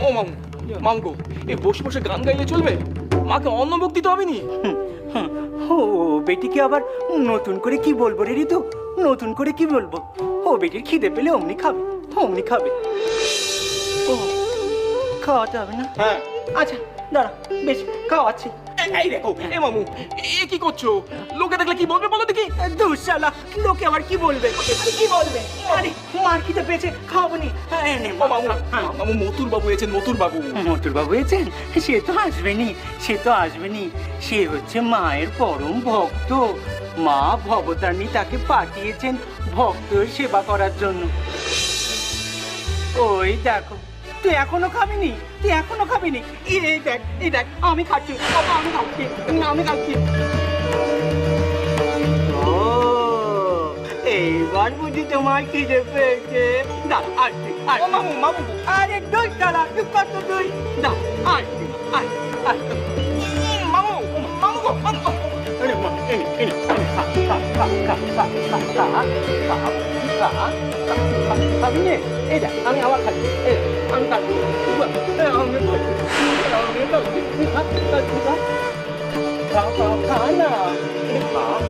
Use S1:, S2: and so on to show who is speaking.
S1: ও মামু, মামু গো, এই বসে বসে গান গাইলে চলবে? মাকে অন্নভোগ দিতে হবে নি?
S2: ও বেটিকে আবার নতুন করে কি বলবো রে ঋতু? নতুন করে কি বলবো? ও বেটির খিদে পেলে অমনি খাবে, অমনি খাবে। ও খাওয়াতে হবে না?
S1: হ্যাঁ।
S2: আচ্ছা দাঁড়া, বেশ খাওয়াচ্ছি।
S1: এই দেখো, এ মামু, এ কি করছো? লোকে দেখলে কি বলবে বলো দেখি?
S2: দুঃশালা, লোকে আবার কি বলবে? কি বলবে? আরে মার খিদে পেয়েছে, খাওয়াবো নি। এই নে,
S1: ও মামু, মামু মতুর বাবু এসেছেন, মতুর বাবু।
S2: মতুর বাবু এসেছেন? সে তো আসবেনি, সে তো আসবেনি। সে হচ্ছে মায়ের পরম ভক্ত। মা ভবতারিণী তাকে পাঠিয়েছেন ভক্তের সেবা করার জন্য। ওই দেখো, তুই এখনো খাবিনি? তুই এখনো খাবিনি? এই দেখ, এই দেখ, আমি খাচ্ছি, বাবা, আমি খাচ্ছি, আমি খাচ্ছি। ও এইবার বুঝি তোমার খিদে পেয়েছে। দাঁড়া, আসছি,
S1: ও মামু, মামু।
S2: আরে দুই তারা, তুই কত দুই? দাঁড়া, আসছি, আসছি।
S1: মামু, মামু গো, মামু গো।
S2: আরে মা, এই নে, এই নে, খা, খা, খা, খা, খা, খা, খা, খা, খা, খাবি নে? এই দেখ, আমি আবার খাচ্ছি, এই দেখ, আমি খাচ্ছি, আমি খাচ্ছি, খা, খা, খা না।